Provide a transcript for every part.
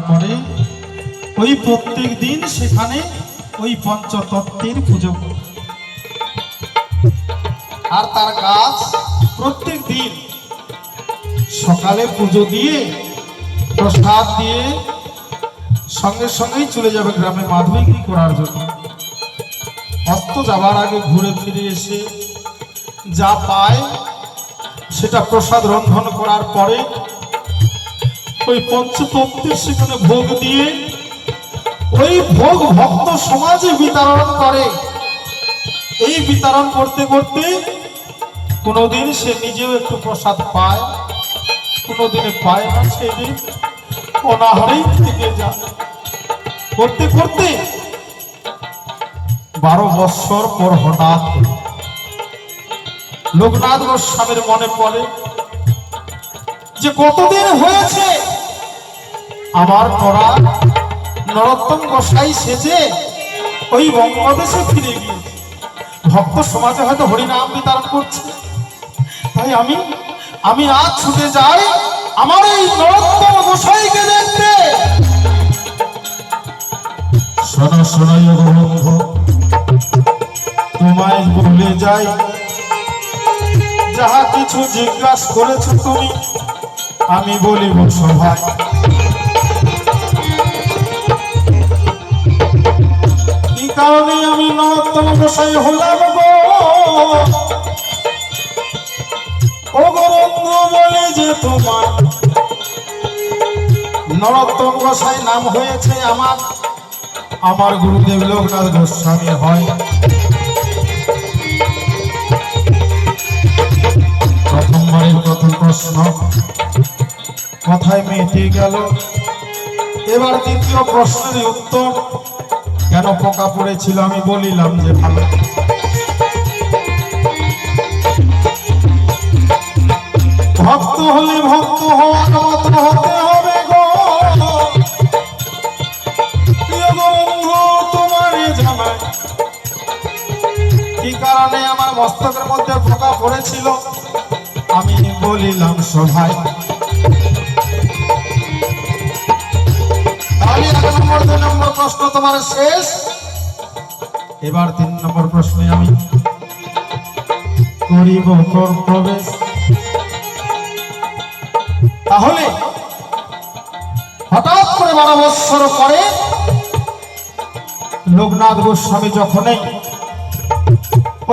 করে ওই প্রত্যেক দিন সেখানে ওই পঞ্চতত্ত্বের পুজো করে। আর তার কাজ প্রত্যেক দিন সকালে পুজো দিয়ে প্রসাদ দিয়ে সঙ্গে সঙ্গেই চলে যাবে গ্রামে মাধ বিক্রি করার জন্য। অস্ত যাবার আগে ঘুরে ফিরে এসে যা পায় সেটা প্রসাদ রন্ধন করার পরে ওই পঞ্চতত্ত্বের সেখানে ভোগ দিয়ে ওই ভোগ ভক্ত সমাজে বিতরণ করে। এই বিতরণ করতে করতে কোনোদিন সে নিজেও একটু প্রসাদ পায়, কোনোদিনে পায় না, সেদিন অনাহারেই থেকে যায়। করতে করতে 12 বৎসর পর হঠাৎ লোকনাথ গোস্বামীর মনে পড়ে যে কতদিন হয়েছে আমার করা নরোত্তম গোসাই সেজে ওই বঙ্গদেশে ফিরে গিয়ে ভক্ত সমাজে হয়তো হরিনাম বিতরণ করছে, তাই আমি আজ ছুটে যাই আমার এই নরোত্তম গোসাইকে দেখতে। শোনো শোনো বন্ধু, তোমায় বলে যাই, যাহা কিছু জিজ্ঞাসা করেছ তুমি আমি বলিব সভায়। কি কারণে আমি নরোত্তম গোসাই হলাম গো, ও বন্ধু বলে যে তোমার নরোত্তম গোসাই নাম হয়েছে আমার গুরুদেব লোকনাথ গোস্বামী হয়। প্রথমবারের প্রথম প্রশ্ন কথায় মেটে গেল। এবার দ্বিতীয় প্রশ্নের উত্তর, কেন পোকা পড়েছিল আমি বলিলাম যে ভালো। ভক্ত হলে ভক্ত হওয়ার মতো হতে হবে গো, প্রিয় বন্ধু তোমারে জানাই কি কারণে আমার মস্তকের মধ্যে পোকা পড়েছিল আমি বলিলাম সভায়। তাহলে 1 নম্বর 2 নম্বর প্রশ্ন তোমার শেষ। এবার 3 নম্বর প্রশ্নে আমি করিব প্রবেশ। তাহলে হঠাৎ করে 12 বৎসর পরে লোকনাথ গোস্বামী যখনই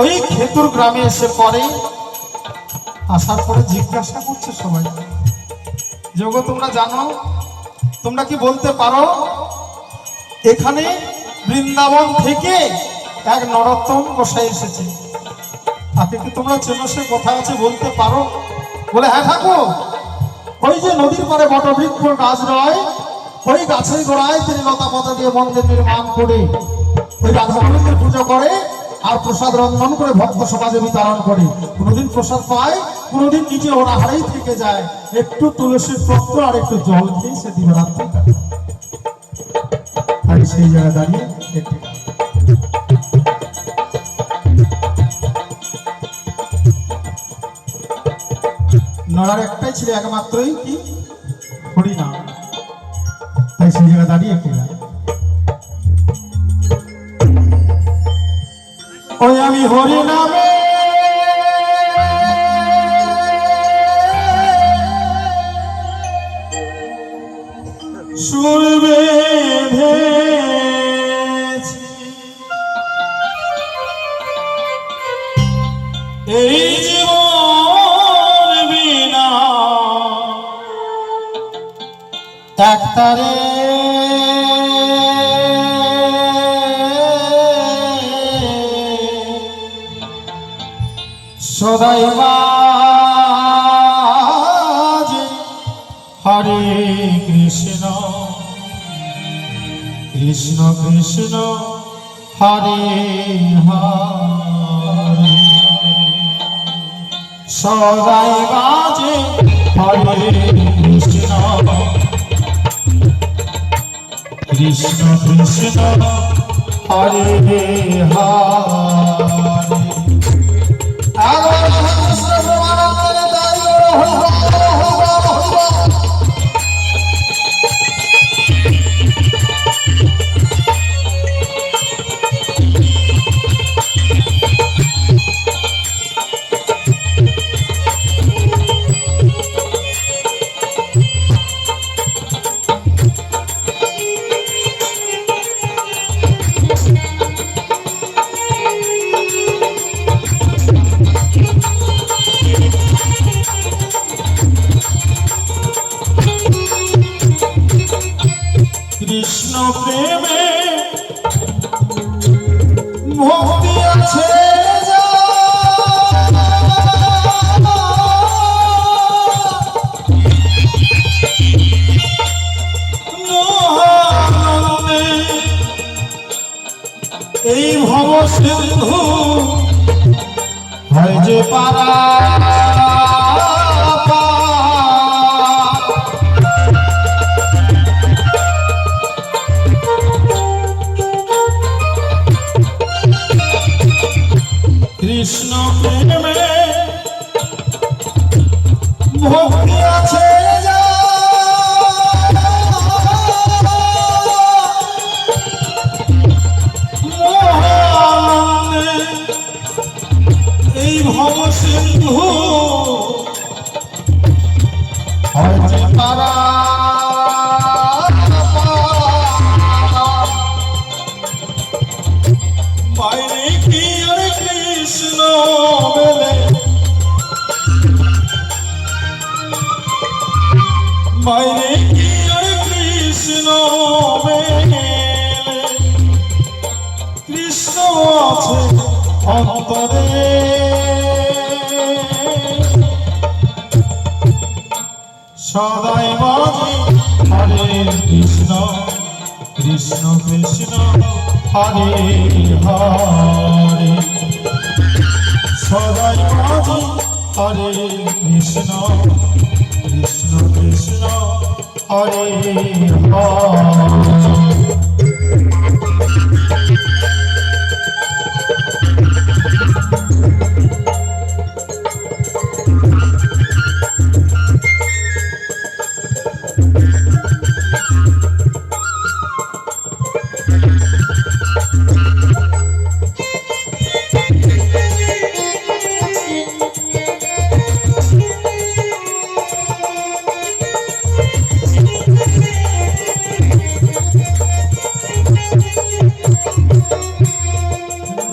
ওই খেতুর গ্রামে এসে পড়ে, আসার পরে জিজ্ঞাসা করছে সবাই, যোগ তোমরা জানো, তোমরা কি বলতে পারো এখানে বৃন্দাবন থেকে এক নরোত্তম গোসাই এসেছে, তাকে কি তোমরা চেনো, সে কোথায় আছে বলতে পারো? বলে হ্যাঁ ঠাকুর, ওই যে নদীর পারে বটবৃক্ষ গাছ রয়, ওই গাছের গোড়ায় তিনি লতা পাতা দিয়ে মন্দির নির্মাণ করে ওই রাধা গোবিন্দের পুজো করে আর প্রসাদ রন্ধন করে ভক্ত সমাজে বিতরণ করে। কোনোদিন প্রসাদ পায়, কোনোদিন নিজে অনাহারেই থেকে যায়, একটু তুলসীর পত্র আর একটু জল খেয়ে সে দিবরাত্রি কাটায়। আর সেই জায়গায় দাঁড়িয়ে দেখতে নড়ার একটাই ছিল, একমাত্রই কি হরিনাম, তাই সেই জায়গায় দাঁড়িয়ে একটু ওই আমি হরিনামে সুর বেঁধেছি, এই জীবন বিনা একতারে সদাই বাজে হরে কৃষ্ণ কৃষ্ণ কৃষ্ণ হরে হরে, সদাই বাজে হরে কৃষ্ণ কৃষ্ণ কৃষ্ণ হরে হরে। প্রেমে ভক্তি আছে এই ভব সিন্ধু হয় যে পারা কৃষ্ণ প্রেমে ভক্তি আছে এই ভব সিন্ধু হয় যে তারা বাইরে কি আর কৃষ্ণ বেলে বাইরে কি আর কৃষ্ণ বেলে কৃষ্ণ আছে অন্তরে সদাই বাজে হরে কৃষ্ণ কৃষ্ণ কৃষ্ণ হরে হরে সদাই বাজে হরে কৃষ্ণ কৃষ্ণ কৃষ্ণ হরে হরে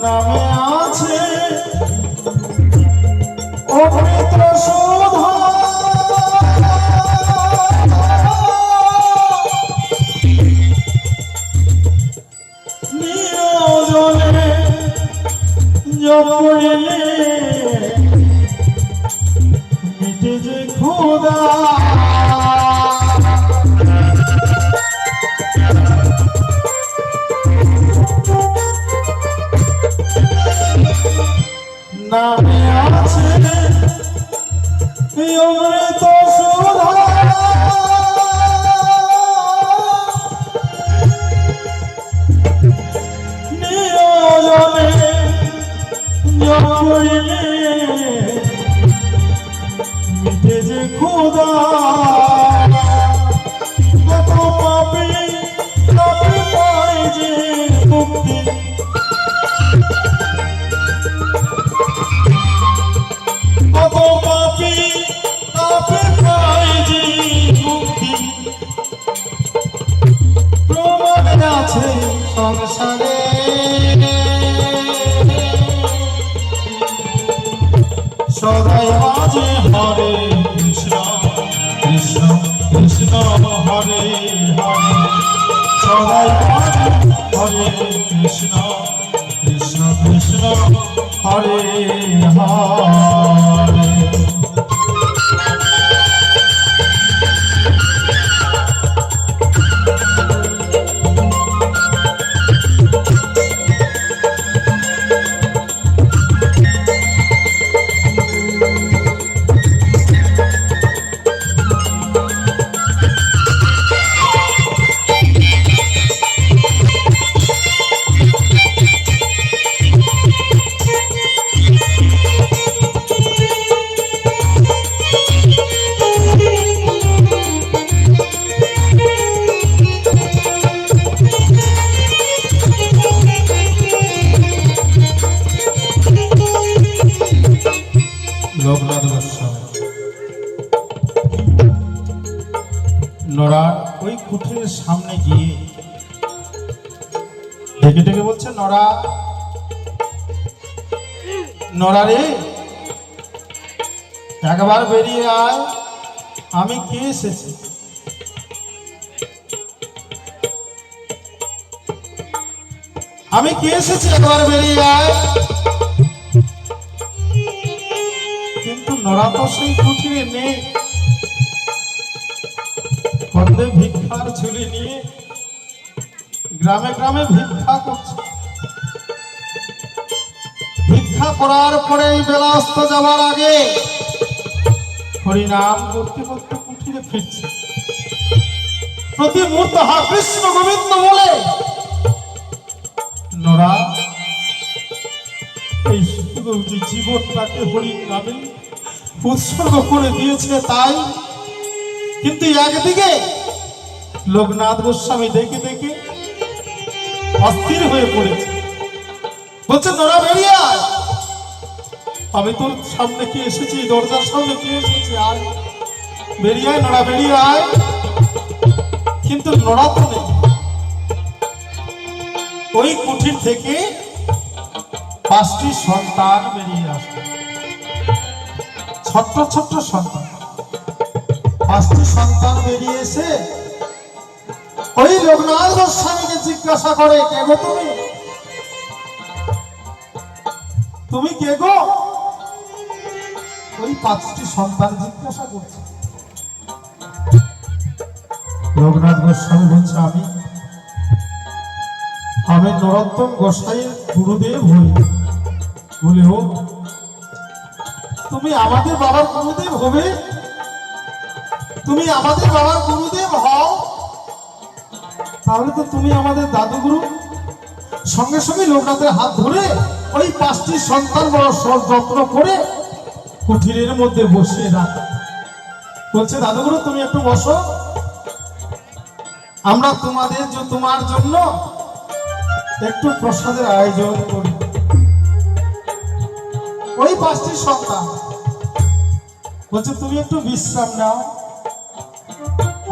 নামে আছে অমৃত সুধা নিয়োজনে জপলে মিটে যে ক্ষুধা নামে আছে অমৃত সুধা নিয়োজনে জপলে মিটে যে ক্ষুধা কত পাপী পাপী পায় যে মুক্তি কত পাপী পাপী পায় যে মুক্তি প্রমাণ আছে সংসারে সদাই বাজে হরে কৃষ্ণ কৃষ্ণ কৃষ্ণ হরে হরে সদাই বাজে হরে কৃষ্ণ কৃষ্ণ কৃষ্ণ হরে হরে লোকনাথ গোস্বামী নড়ার ওই কুঠিরের সামনে গিয়ে ডেকে ডেকে বলছে, নড়া নড়া রে, একবার বেরিয়ে আয়, আমি কে এসেছি। আমি কে এসেছি একবার বেরিয়ে আয়। কিন্তু নরা তো সেই কুঠিরে নেই, কন্দে ভিক্ষার ঝুলি নিয়ে গ্রামে গ্রামে ভিক্ষা করছে। ভিক্ষা করার পরে এই বেলা অস্ত যাবার আগে হরিনাম করতে করতে কুঠিরে ফিরছে। প্রতি মুহূর্তে হা কৃষ্ণ গোবিন্দ বলে নরা এই জীবনটাকে হরিণ নামে উৎসর্গ করে দিয়েছে তাই। কিন্তু একদিকে লোকনাথ গোস্বামী দেখে দেখে অস্থির হয়ে পড়েছে, বলছে নরা বেরিয়ে আয়। আমি তোর সামনে কি এসেছি, দরজার সামনে কি এসেছি, আয় বেরিয়ে আয়, নরা বেরিয়ে আয়। কিন্তু নরা তো নেই। ওই কুঠির থেকে 5টি সন্তান বেরিয়ে আসে, ছোট্ট ছোট্ট সন্তান। 5টি সন্তান বেরিয়ে এসে ওই লোকনাথ গোস্বামীকে জিজ্ঞাসা করে, কে গো তুমি? তুমি কে গো? ওই 5টি সন্তান জিজ্ঞাসা করছে। লোকনাথ গোস্বামী বলছে, আমি নরোত্তম গোসাইয়ের গুরুদেব হই। বলে, ও তুমি আমাদের বাবার গুরুদেব হবে? তুমি আমাদের বাবার গুরুদেব হও, তাহলে তো তুমি আমাদের দাদুগুরু। সঙ্গে সঙ্গে লোকনাথের হাত ধরে ওই 5টি সন্তান বড় যত্ন করে কুঠিরের মধ্যে বসিয়ে রাখ। বলছে, দাদুগুরু তুমি একটু বসো, আমরা তোমার জন্য একটু প্রসাদের আয়োজন করি। ওই 5টি সন্তান বলছে, তুমি একটু বিশ্রাম নাও,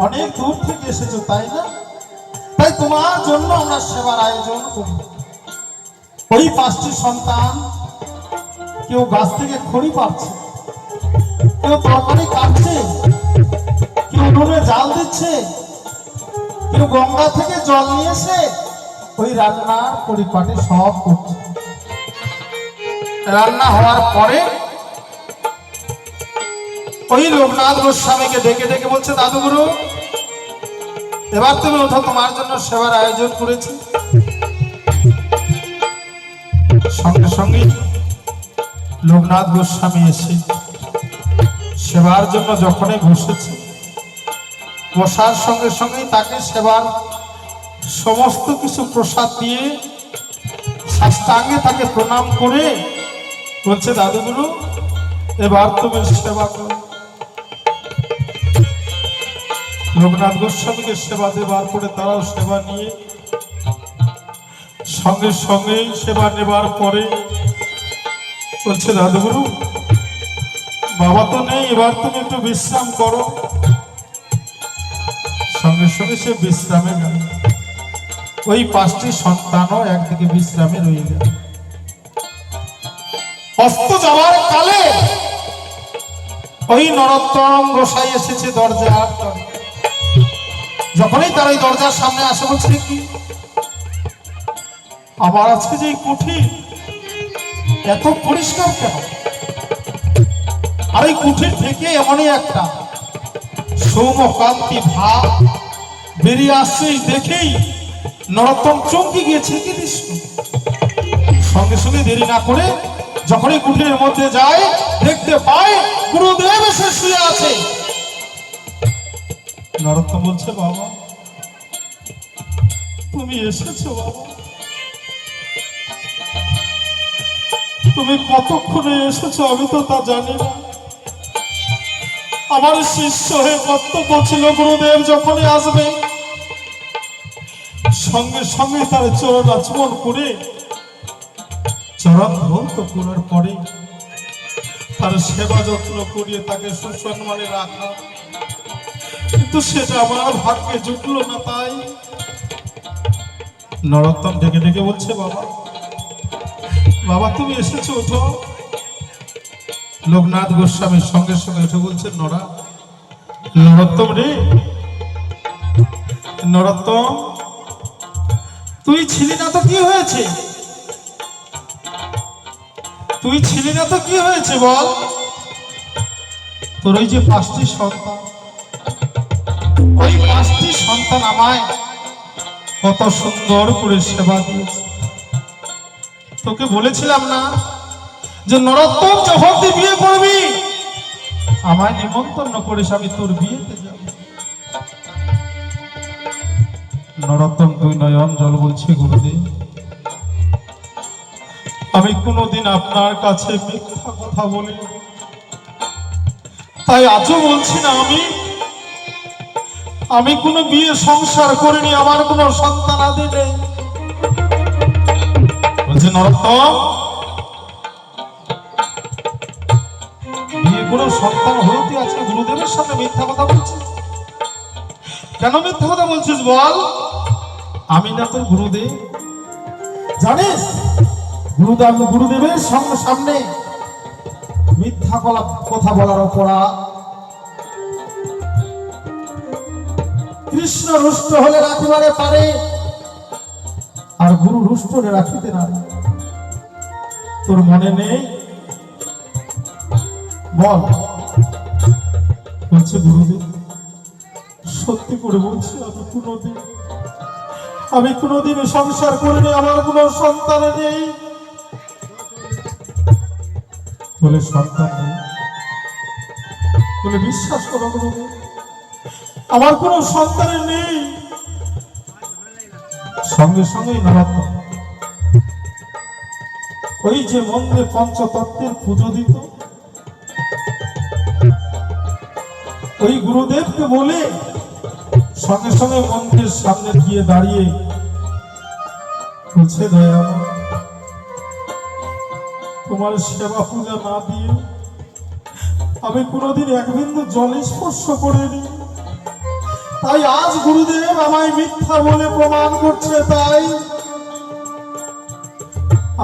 অনেক দূর থেকে এসেছো তাই না, তাই তোমার জন্য আমরা সেবার আয়োজন করি। ওই 5টি সন্তান কেউ গাছ থেকে খড়ি পাচ্ছে, কেউ তরকারি কাটছে, কেউ উনুনে জাল দিচ্ছে, কেউ গঙ্গা থেকে জল নিয়ে এসে ওই রান্নার পরিপাটি সব করছে। রান্না হওয়ার পরে ওই লোকনাথ গোস্বামীকে ডেকে ডেকে বলছে, দাদুগুরু এবার তুমি ওঠো, তোমার জন্য সেবার আয়োজন করেছি। সঙ্গে সঙ্গে লোকনাথ গোস্বামী এসে সেবার জন্য যখনই বসেছে, বসার সঙ্গে সঙ্গে তাকে সেবার সমস্ত কিছু প্রসাদ দিয়ে সাষ্টাঙ্গে তাকে প্রণাম করে বলছে, দাদুগুরু এবার তুমি সেবা করো। লোকনাথ গোস্বামীকে সেবা দেবার পরে তারাও সেবা নিয়ে সঙ্গে সঙ্গে সেবা নেবার পরে বলছে, দাদুগুরু বাবা তো নেই, এবার তুমি একটু বিশ্রাম করো। সঙ্গে সঙ্গে সে বিশ্রামে গেল। ওই 5টি সন্তানও একদিকে বিশ্রামে রয়ে গেল। অস্ত যাওয়ার কালে ওই নরোত্তম গোসাই এসেছে দরজার। যখনই তার ওই দরজার সামনে আসে, বলছে, কি আমার আজকে যে কুঠির এত পরিষ্কার কেন? আর এই কুঠির থেকে এমনই একটা সৌমকান্তি ভাব বেরিয়ে আসছে, দেখেই নরোত্তম চমকে গিয়েছে। কি দৃশ্য! সঙ্গে সঙ্গে দেরি না করে যখনই কুঠিরের মধ্যে যায়, দেখতে পায় গুরুদেব এসে শুয়ে আছে। নরোত্তম বলছে, বাবা তুমি এসেছো? বাবা তুমি কতক্ষণে এসেছো আমি তো তা জানি না। আমার শিষ্য হয়ে কর্তব্য ছিল গুরুদেব যখনই আসবে সঙ্গে সঙ্গে তার চরণ আচমন করে চরণ ধৌত করার পরে তার সেবা যত্ন করিয়ে তাকে সুসম্মানে রাখা, কিন্তু সেটা আমার ভাগ্যে জুটলো না। তাই নরোত্তম ডেকে ডেকে বলছে, বাবা বাবা তুমি এসেছো, ওঠো। লোকনাথ গোস্বামীর সঙ্গে সঙ্গে উঠে বলছে, নরোত্তম রে, নরোত্তম তুই ছিলি না তো কি হয়েছে? তুই ছিলি না তো কি হয়েছে বল? তোর ওই যে 5টি সন্তান, ওই 5টি সন্তান আমায় কত সুন্দর করে সেবা দিয়েছে। তোকে বলেছিলাম না যে নরোত্তম যখন তুই বিয়ে করবি আমায় নিমন্ত্রণ করিস, আমি তোর বিয়েতে যাব। নরোত্তম দুই নয়ন জল বলছে, গুরুদেব আমি কোনোদিন আপনার কাছে মিথ্যা কথা বলি, তাই আজও বলছি না আমি কোনো বিয়ে সংসার করিনি, আমার কোনো সন্তান আদি নেই। বলছে নরোত্তম বিয়ে কোনো সন্তান হতে আজকে গুরুদেবের সামনে মিথ্যা কথা বলছিস? কেন মিথ্যা কথা বলছিস বল? আমি না তোর গুরুদেব, জানিস গুরুদেবের সামনে মিথ্যা কথা বলার অপরাধ। কৃষ্ণ রুষ্ট হলে রাখিবারে পারে, আর গুরু রুষ্ট হলে রাখিতে না। তোর মনে নেই? বল। বলছে গুরুদেব সত্যি করে বলছি আমি কোনোদিন সংসার করিনি, আমার কোনো সন্তান নেই। বলে সন্তান নেই? বলে বিশ্বাস করো গুরুদেব আমার কোনো সন্তান নেই। সঙ্গে সঙ্গেই নরোত্তম ওই যে মন্দিরে পঞ্চতত্ত্বের পুজো দিত, ওই গুরুদেবকে বলে সঙ্গে সঙ্গে মন্দিরের সামনে গিয়ে দাঁড়িয়ে বলছে, দয়া তোমার সেবা পূজা না দিয়ে আমি কোনোদিন এক বিন্দু জল স্পর্শ করিনি, তাই আজ গুরুদেব আমায় মিথ্যা বলে প্রমাণ করছে, তাই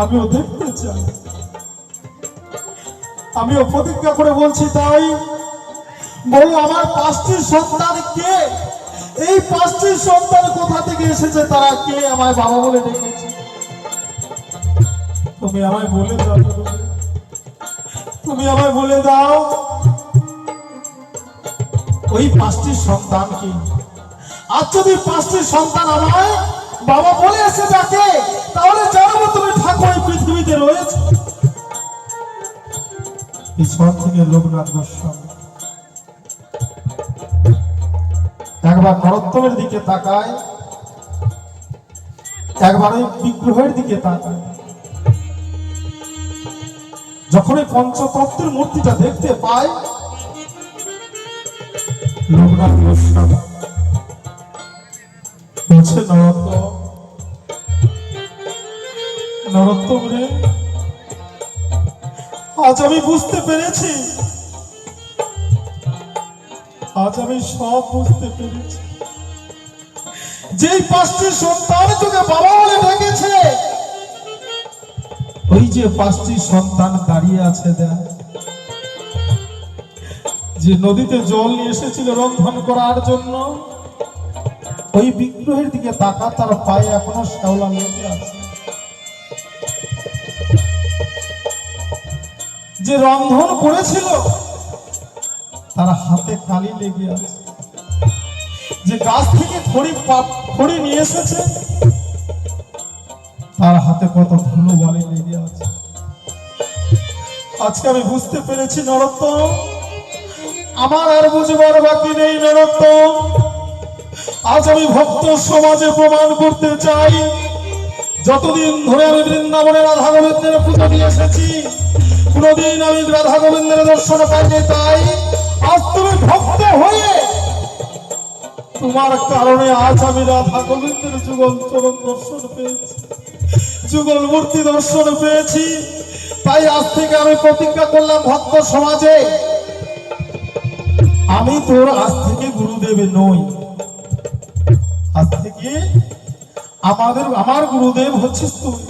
আমিও দেখতে চাই। আমিও প্রতিজ্ঞা করে বলছি, তাই বলো আমার 5টি সন্তান কে? এই 5টি সন্তান কোথা থেকে এসেছে? তারা কে আমায় বাবা বলে ডেকেছে? তুমি আমায় বলে দাও, তুমি আমায় বলে দাও ওই 5টি সন্তান কি? আর যদি 5টি সন্তান আমায় বাবা বলে এসে ডাকে তাহলে জানবো তুমি ঠাকুর এই পৃথিবীতে রয়েছে। ঈশ্বর থেকে লোকনাথ গোস্বামী একবার নরোত্তমের দিকে তাকায়, একবার ওই বিগ্রহের দিকে তাকায়। যখন এই পঞ্চতত্ত্বের মূর্তিটা দেখতে পায় লোকনাথ গোস্বামী বলছে, নরোত্তম রে, আজ আমি বুঝতে পেরেছি, আজ আমি সব বুঝতে পেরেছি। যেই 5টি সন্তান তোকে বাবা বলে ডেকেছে, ওই যে 5টি সন্তান দাঁড়িয়ে আছে দেখ, যে নদীতে জল নিয়ে এসেছিল রন্ধন করার জন্য, ওই বিগ্রহের দিকে তাকা, তার পায়ে এখনো শ্যাওলা লেগে আছে। যে রন্ধন করেছিল তার হাতে কালি লেগে আছে। যে গাছ থেকে খড়ি নিয়ে এসেছে তার হাতে কত ধুলো বালি লেগে আছে। আজকে আমি বুঝতে পেরেছি নরোত্তম, আমার আর বুঝবার বাকি নেই নরোত্তম। আজ আমি ভক্ত সমাজে প্রমাণ করতে চাই, যতদিন ধরে আমি বৃন্দাবনে রাধা গোবিন্দের পুজো দিয়ে এসেছি কোনদিন আমি রাধা গোবিন্দের দর্শন পাইনি, তাই আজ তুমি ভক্ত হয়ে তোমার কারণে আজ আমি রাধা গোবিন্দের যুগল চরণ দর্শন পেয়েছি, যুগল মূর্তি দর্শন পেয়েছি। তাই আজ থেকে আমি প্রতিজ্ঞা করলাম ভক্ত সমাজে, আমি তোর আজ থেকে গুরুদেব নই, আজ থেকে আমার গুরুদেব হচ্ছিস তুই।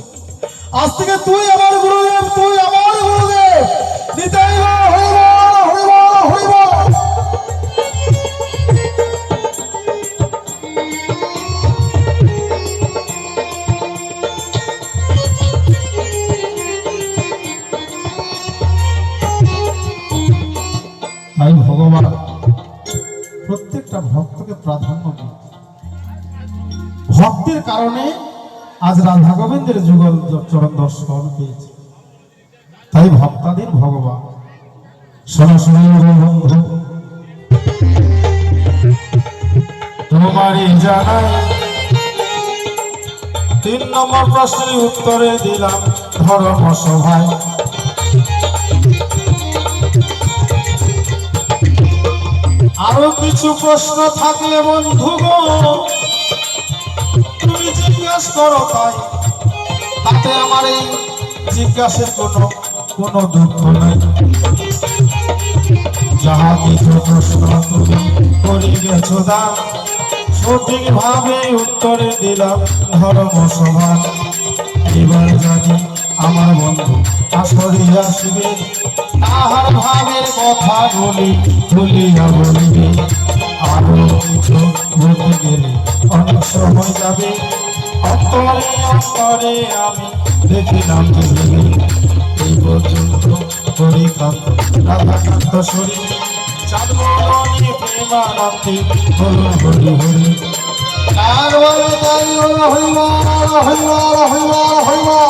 আজ থেকে তুই আমার গুরুদেব, তুই আমার গুরুদেব। নিতাই গৌর হরি বল, হরি বল, হরি বল। একটা ভক্তকে প্রাধান্য দিই। ভক্তির কারণে আজ রাধা গোবিন্দের যুগল চরণ দর্শন পেয়েছে। তাই ভক্তাদের ভগবান। সরাসরি বন্ধু তোমারই জানাই 3 নম্বর প্রশ্নের উত্তরে দিলাম ধর্ম সভায়। আরো কিছু প্রশ্ন থাকলে বন্ধু গো তুমি জিজ্ঞাসা করো, তাই তাতে আমার এই জিজ্ঞাসার কোনো দুঃখ নাই। যাহা কিছু প্রশ্ন তুমি করিবেছ দান, সঠিক ভাবে উত্তরে দিলাম ধর্ম সভা। এবার জানি আমার বন্ধু আসরে আসিবে, তাহার ভাবের কথা বলিয়া বলিবে। আরো কিছু বলতে গেলে অনেক সময় যাবে, অন্তরে অন্তরে আমি দেখিলাম ভেবে। এই পর্যন্ত হরিকান্ত রাধাকান্ত শরীর চাঁদ বরণে প্রেমানন্দে হল হরি হরি। আর বলে তাই হইবা হইবা হইবা হইবা।